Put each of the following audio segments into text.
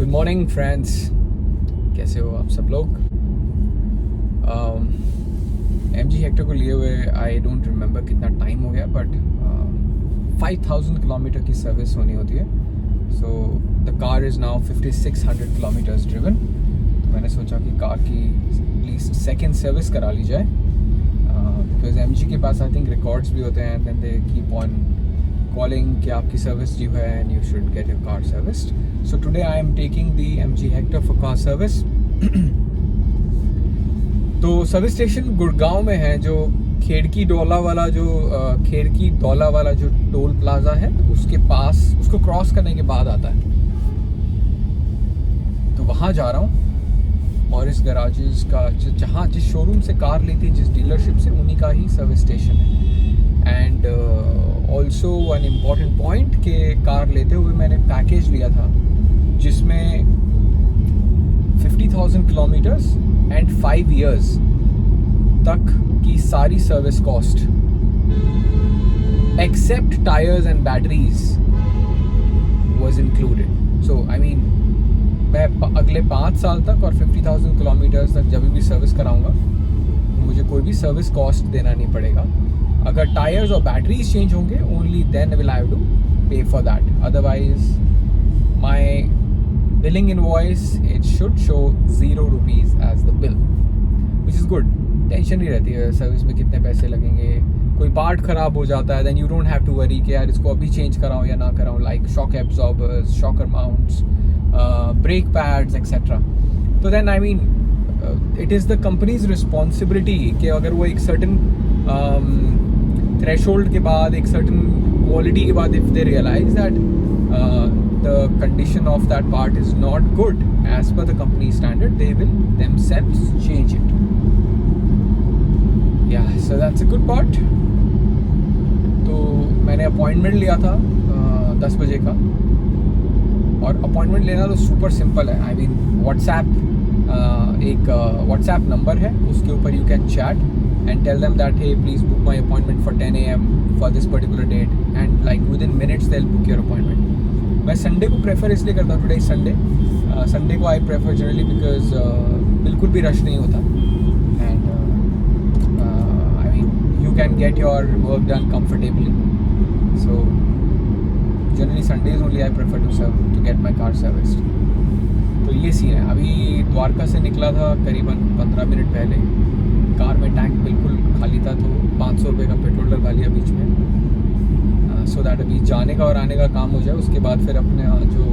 Good morning friends, कैसे हो आप सब लोग। MG हेक्टर को लिए हुए आई डोंट रिमेंबर कितना टाइम हो गया, बट 5000 किलोमीटर की सर्विस होनी होती है। So the car is now 5600 kilometres driven. तो मैंने सोचा कि कार की एटलीस्ट सेकेंड सर्विस करा ली जाए, बिकॉज MG के पास आई थिंक रिकॉर्ड्स भी होते हैं, then they keep on calling कि आपकी सर्विस ड्यू है and you should get your car serviced. So today I am taking the MG Hector for car service. तो सर्विस स्टेशन गुड़गांव में है, जो खेड़की डोला वाला जो टोल प्लाजा है उसके पास, उसको क्रॉस करने के बाद आता है। तो वहाँ जा रहा हूँ। मॉरिस गराजेस का जहाँ जिस शोरूम से कार ली थी, जिस डीलरशिप से, उन्हीं का ही सर्विस स्टेशन है। And also one important point कि कार लेते हुए मैंने पैकेज लिया था जिसमें 50,000 किलोमीटर्स एंड 5 years तक की सारी service cost except tyres and batteries was included. So I mean मैं अगले 5 साल तक और 50,000 किलोमीटर्स तक जब भी सर्विस कराऊंगा मुझे कोई भी सर्विस कॉस्ट देना नहीं पड़ेगा। अगर टायर्स और बैटरीज चेंज होंगे, only then will I have to pay for that. Otherwise my billing invoice it should show 0 rupees as the bill, which is good. Tension नहीं रहती है सर्विस में कितने पैसे लगेंगे। कोई पार्ट ख़राब हो जाता है, then you don't have to worry कि यार इसको अभी चेंज कराऊँ या ना कराऊँ, like shock absorbers, shocker mounts, brake pads etcetera. तो then I mean it is the company's responsibility कि अगर वो एक सर्टन थ्रेशोल्ड के बाद, एक सर्टन क्वालिटी के बाद, if they realise that the condition of that part is not good as per the company standard, they will themselves change it. या so that's a good part. तो मैंने appointment लिया था 10 बजे का, और अपॉइंटमेंट लेना तो सुपर सिंपल है। आई मीन एक व्हाट्सएप नंबर है, उसके ऊपर you can chat and tell them that hey, please book my appointment for 10 a.m. for this particular date, and like within minutes they'll book your appointment. मैं Sunday को prefer इसलिए करता हूँ, today Sunday, Sunday को I prefer generally because बिल्कुल भी rush नहीं होता, and I mean you can get your work done comfortably. So generally Sundays only I prefer to get my car serviced. तो ये सीन है। अभी द्वारका से निकला था करीबन 15 मिनट पहले। कार में टैंक बिल्कुल खाली था, तो 500 रुपये का पेट्रोल डलवा लिया बीच में, सो दैट अभी जाने का और आने का काम हो जाए। उसके बाद फिर अपने जो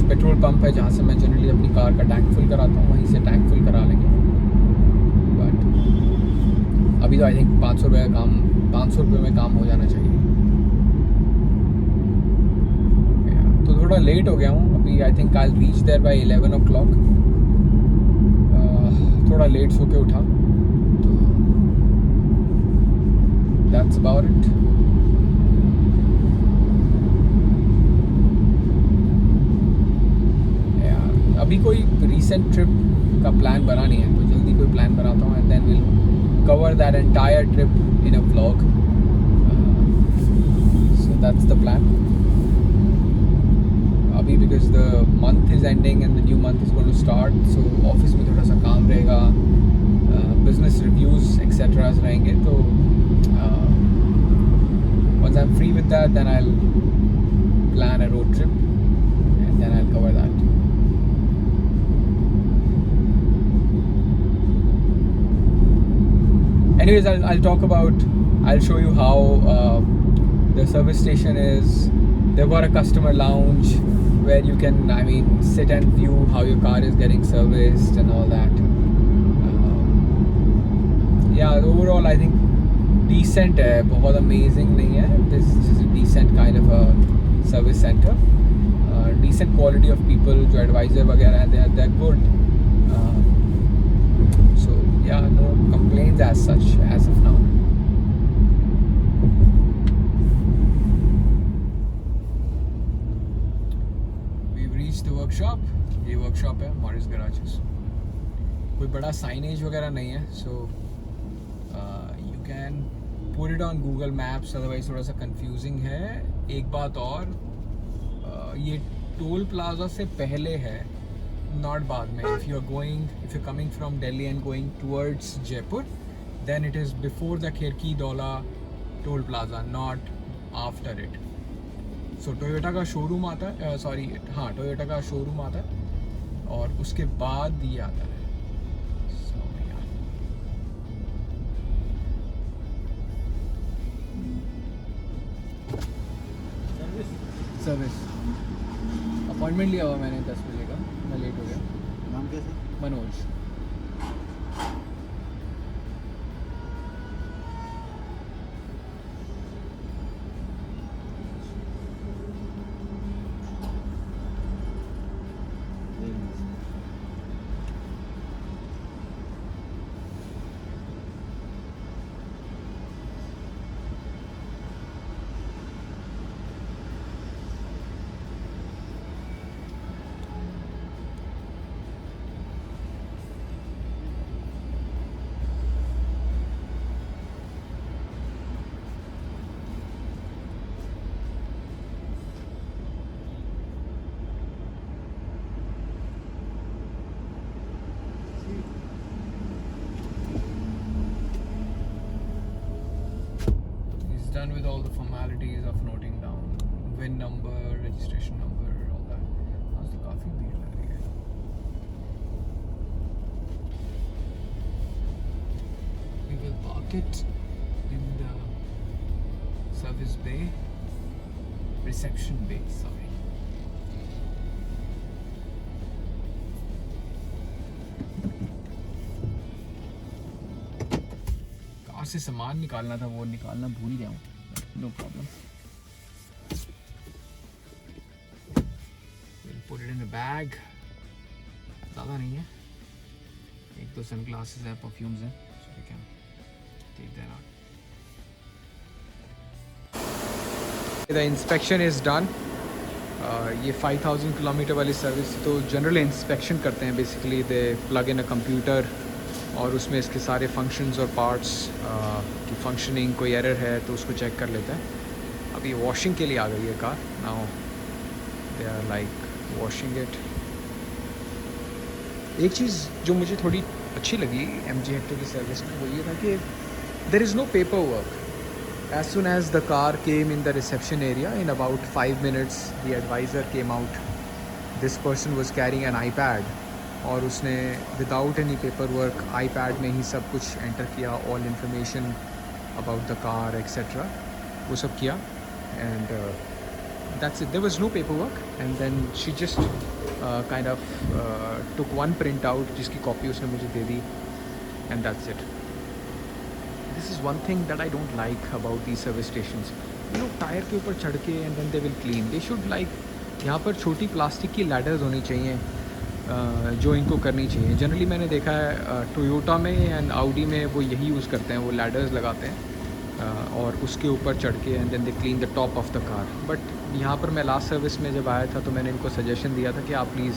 पेट्रोल पंप है जहाँ से मैं जनरली अपनी कार का टैंक फुल कराता हूँ, वहीं से टैंक फुल करा लेंगे। बट अभी तो आई थिंक 500 रुपये में काम हो जाना चाहिए। तो थोड़ा लेट हो गया हूँ अभी। I think I reach there by 11 o'clock। थोड़ा लेट सो के उठा, तो दैट्स अबाउट इट। अभी कोई रीसेंट ट्रिप का प्लान बना नहीं है, तो जल्दी कोई प्लान बनाता हूँ, and then will cover that entire trip in a vlog. So that's the plan अभी, because the month is ending and the new month is going to start. So office में थोड़ा सा काम रहेगा, बिजनेस रिव्यूज एक्सेट्रास रहेंगे। तो once I'm free with that, then I'll plan a road trip and then I'll cover that. Anyways, I'll show you how the service station is. They've got a customer lounge where you can, I mean, sit and view how your car is getting serviced and all that. Yeah, overall I think decent है, बहुत amazing नहीं है. This is a decent kind of a service center. Decent quality of people, जो advisor वगैरह हैं, they're good. So yeah, no complaints as such as of now. We've reached the workshop. ये workshop है Morris garages. कोई बड़ा signage वगैरह नहीं है, so you can put it on Google Maps, otherwise थोड़ा सा confusing है। एक बात और, ये टोल प्लाजा से पहले है, नॉट बाद में. If you coming from Delhi and going towards Jaipur, then it is before the Kherki Daula toll plaza, not after it. So Toyota का शोरूम आता है, टोयोटा का शोरूम आता है और उसके बाद ये आता है. सर्विस अपॉइंटमेंट लिया हुआ मैंने 10 बजे का, मैं लेट हो गया. नाम कैसे? Manoj. Done with all the formalities of noting down VIN number, registration number, all that. आज तो काफ़ी भीड़ लग रही है. We will park it in the service bay, reception bay, sorry. कार से सामान निकालना था, वो निकालना भूल गया हूँ. No problem. Put it in the bag. ज़्यादा नहीं है, एक दो सन ग्लासेस है, परफ्यूम्स हैं, so we can take that out. The inspection is done. ये 5000 किलोमीटर वाली सर्विस, तो जनरल इंस्पेक्शन करते हैं basically. They plug in a computer और उसमें इसके सारे फंक्शंस और पार्ट्स की फंक्शनिंग, कोई एरर है तो उसको चेक कर लेते हैं. अभी वॉशिंग के लिए आ गई है car. Now they are like washing it. एक चीज़ जो मुझे थोड़ी अच्छी लगी MG हेक्टर की सर्विस में, वो ये था कि there is no paperwork. As soon as the car came in the reception area, in about 5 minutes the advisor came out. This person was carrying an iPad और उसने without any paperwork iPad में ही सब कुछ enter किया, all information about the car etcetera, वो सब किया. And that's it. There was no paperwork and then she just kind of took one print out, जिसकी कॉपी उसने मुझे दे दी, and that's it. This is one thing that I don't like about the service stations. ये लोग tyre के ऊपर चढ़ के and then they will clean. They should like, यहाँ पर छोटी प्लास्टिक की लैडर्स होनी चाहिए जो इनको करनी चाहिए. जनरली मैंने देखा है टोयोटा में एंड आउडी में वो यही यूज़ करते हैं, वो लैडर्स लगाते हैं और उसके ऊपर चढ़ के and then they clean the top of the car. But यहाँ पर मैं लास्ट सर्विस में जब आया था तो मैंने इनको सजेशन दिया था कि आप प्लीज़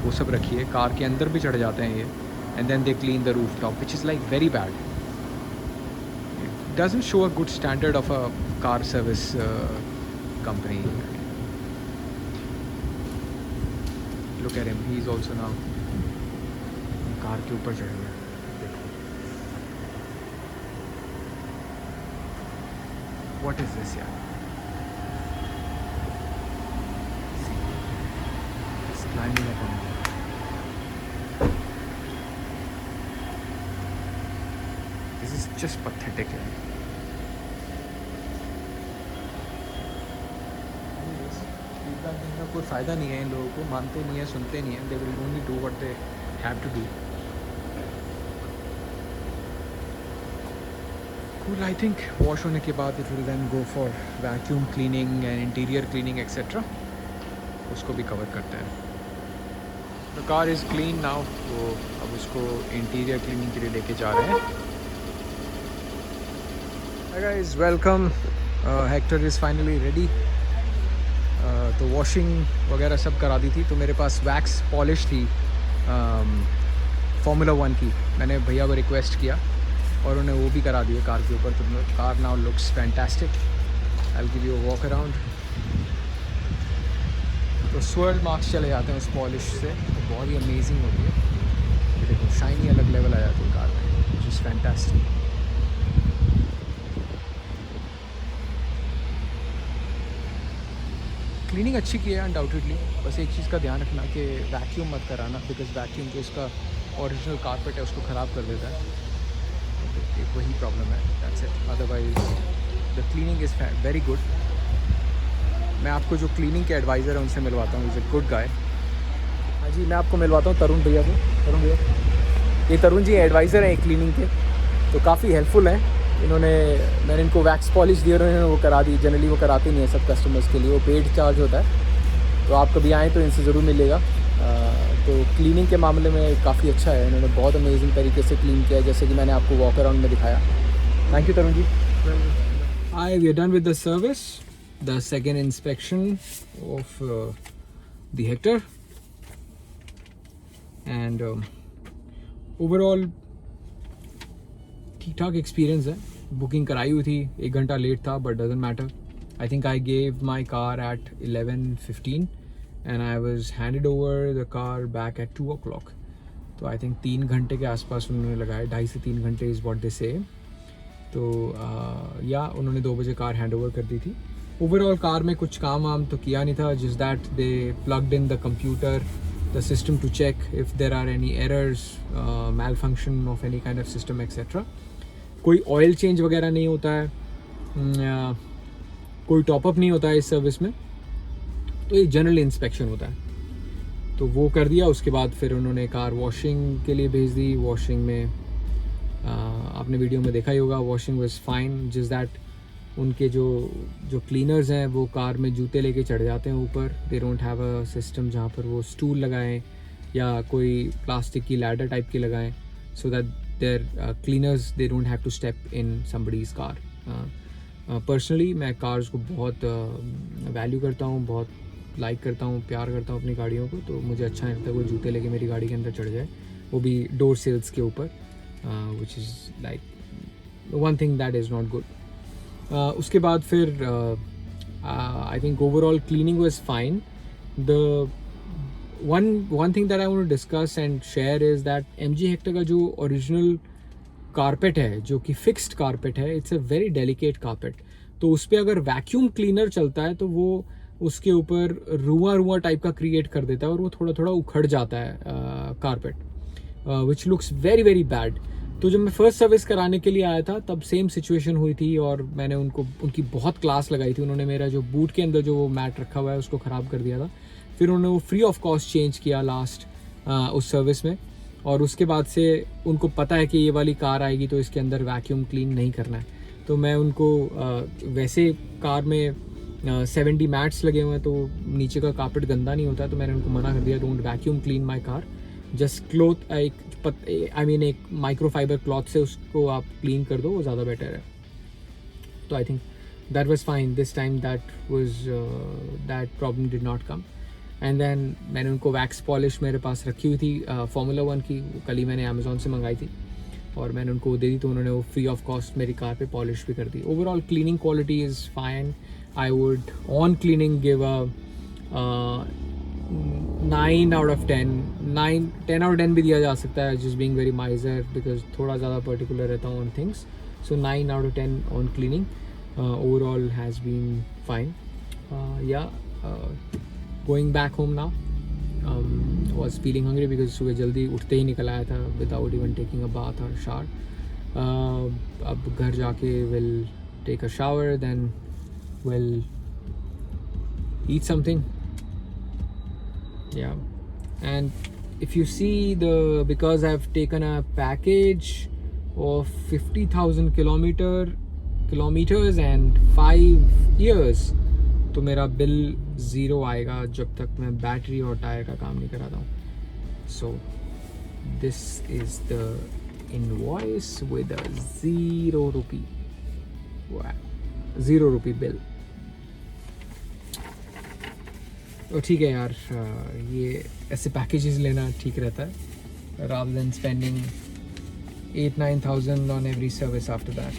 वो सब रखिए. कार के अंदर भी चढ़ जाते हैं ये, and then they clean the roof top, which is like very bad. It doesn't show a good standard of a car service company. Look at him, he is also now car के ऊपर चढ़ गया. देखो, what is this यार? He's climbing up on me. This is just pathetic यार. कोई फ़ायदा नहीं है इन लोगों को, मानते नहीं है, सुनते नहीं है. They will only do what they have to do. Cool. I think wash होने के बाद it will then go for vacuum cleaning and interior cleaning etcetera. उसको भी कवर करते हैं. The car is clean now, तो अब उसको इंटीरियर क्लीनिंग के लिए लेके जा रहे हैं. Hi guys, welcome. Hector is finally ready. तो वॉशिंग वगैरह सब करा दी थी, तो मेरे पास वैक्स पॉलिश थी Formula 1 की. मैंने भैया को रिक्वेस्ट किया और उन्हें वो भी करा दिया कार के ऊपर. तो car now looks fantastic. I will give you a walk around. तो स्वर्ल मार्क्स चले जाते हैं उस पॉलिश से, तो बहुत ही अमेजिंग होती है। ये देखो शाइनी अलग लेवल आ जाती है कार में, विच इज़ फैंटास्टिक। क्लीनिंग अच्छी की है अनडाउटेडली, बस एक चीज़ का ध्यान रखना कि वैक्यूम मत कराना, बिकॉज वैक्यूम जो उसका ओरिजिनल कारपेट है उसको ख़राब कर देता है। तो एक वही प्रॉब्लम है, that's it. Otherwise the cleaning is very good. मैं आपको जो क्लीनिंग के एडवाइज़र है उनसे मिलवाता हूँ, इज़ अ गुड गाय। हाँ जी, मैं आपको मिलवाता हूँ तरुण भैया से। तरुण भैया, ये तरुण जी एडवाइज़र हैं क्लीनिंग के, तो काफ़ी हेल्पफुल हैं। मैंने इनको वैक्स पॉलिश दी और इन्होंने वो करा दी। जनरली वो कराते नहीं है सब कस्टमर्स के लिए, वो पेड चार्ज होता है। तो आप कभी आएँ तो इनसे ज़रूर मिलेगा। तो क्लीनिंग के मामले में काफ़ी अच्छा है, इन्होंने बहुत अमेजिंग तरीके से क्लीन किया है, जैसे कि मैंने आपको वॉक अराउंड में दिखाया। Thank you Tarun ji. Hi, we are done with the service, the second inspection of the Hector, and overall ठीक ठाक एक्सपीरियंस है। बुकिंग कराई हुई थी, 1 घंटा लेट था, but doesn't matter. I think I gave my car eight 11:15 and I was handed over the car back at 2 o'clock। तो I think 3 घंटे के आसपास उन्होंने लगाए, 2.5 से 3 घंटे इज़ व्हाट दे से। तो या उन्होंने 2 बजे कार हैंड ओवर कर दी थी। ओवरऑल कार में कुछ काम वाम तो किया नहीं था, जिस that they plugged in the computer the system to check if there are any errors, malfunction of any kind of system etcetera. कोई ऑयल चेंज वगैरह नहीं होता है, कोई टॉपअप नहीं होता है इस सर्विस में। तो एक जनरल इंस्पेक्शन होता है, तो वो कर दिया। उसके बाद फिर उन्होंने कार वॉशिंग के लिए भेज दी। वॉशिंग में आपने वीडियो में देखा ही होगा, वॉशिंग वाज फाइन, जिस दैट उनके जो क्लीनर्स हैं वो कार में जूते लेके चढ़ जाते हैं ऊपर। दे डोंट हैव अ सिस्टम जहाँ पर वो स्टूल लगाएं या कोई प्लास्टिक की लैडर टाइप की लगाएं, so that there cleaners they don't have to step in somebody's car. Personally मैं कार्स को बहुत वैल्यू करता हूँ, बहुत लाइक करता हूँ, प्यार करता हूँ अपनी गाड़ियों को। तो मुझे अच्छा नहीं लगता कोई जूते लेके मेरी गाड़ी के अंदर चढ़ जाए, वो भी डोर सेल्स के ऊपर, which is like one thing that is not good. उसके बाद फिर I think overall cleaning was fine. The one thing that I want to discuss and share is that MG Hector का जो original carpet है, जो कि fixed carpet है, it's a very delicate carpet. तो उस पर अगर वैक्यूम क्लीनर चलता है तो वो उसके ऊपर रुआ टाइप का क्रिएट कर देता है और वो थोड़ा थोड़ा उखड़ जाता है carpet, which looks very very bad. तो जब मैं फर्स्ट सर्विस कराने के लिए आया था तब सेम सिचुएशन हुई थी और मैंने उनकी बहुत क्लास लगाई थी। उन्होंने मेरा जो बूट के अंदर जो वो मैट रखा हुआ है उसको ख़राब कर दिया था। फिर उन्होंने वो फ्री ऑफ कॉस्ट चेंज किया लास्ट उस सर्विस में, और उसके बाद से उनको पता है कि ये वाली कार आएगी तो इसके अंदर वैक्यूम क्लीन नहीं करना है। तो मैं उनको वैसे कार में 70 मैट्स लगे हुए हैं तो नीचे का कारपेट गंदा नहीं होता है, तो मैंने उनको मना कर दिया, don't vacuum clean my car, just cloth एक माइक्रोफाइबर क्लॉथ से उसको आप क्लीन कर दो, वो ज़्यादा बेटर है। तो I think that was fine this time, that problem did not come. And then मैंने उनको वैक्स पॉलिश मेरे पास रखी हुई थी Formula 1 की, कल ही मैंने अमेज़ॉन से मंगाई थी और मैंने उनको वो दे दी, तो उन्होंने वो फ्री ऑफ कॉस्ट मेरी कार पे पॉलिश भी कर दी। Overall cleaning quality is fine. I would on cleaning give a 9 out of 10, 10 out of 10 भी दिया जा सकता है, just being very miser because थोड़ा ज़्यादा पर्टिकुलर रहता हूँ on things. So 9 out of 10 on cleaning. Overall has been fine. Going back home now. Was feeling hungry because सुबह जल्दी उठते ही निकल आया था without even taking a bath or shower. अब घर जाके will take a shower, then will eat something. Yeah, and if you see because I've taken a package of 50,000 kilometers and 5 years, तो मेरा बिल 0 आएगा जब तक मैं बैटरी और टायर का काम नहीं कराता हूँ। So this is the invoice with a 0 rupee, wow, 0 rupee bill. तो ठीक है यार, ये ऐसे पैकेजेस लेना ठीक रहता है rather than spending 8-9 thousand on every service after that.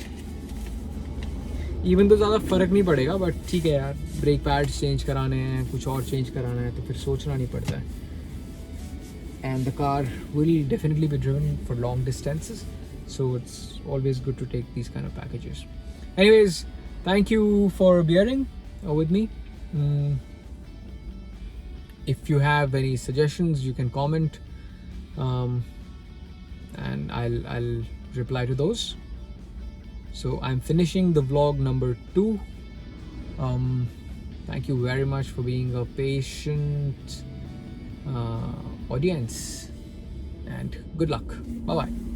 Even तो ज़्यादा फ़र्क नहीं पड़ेगा, बट ठीक है यार, ब्रेक पैड्स चेंज कराने हैं, कुछ और चेंज कराना है, तो फिर सोचना नहीं पड़ता है. And the car will definitely be driven for long distances, so it's always good to take these kind of packages. Anyways, thank you for bearing with me. If you have any suggestions, you can comment, and I'll reply to those. So I'm finishing the vlog number 2. Thank you very much for being a patient audience, and good luck. Bye bye.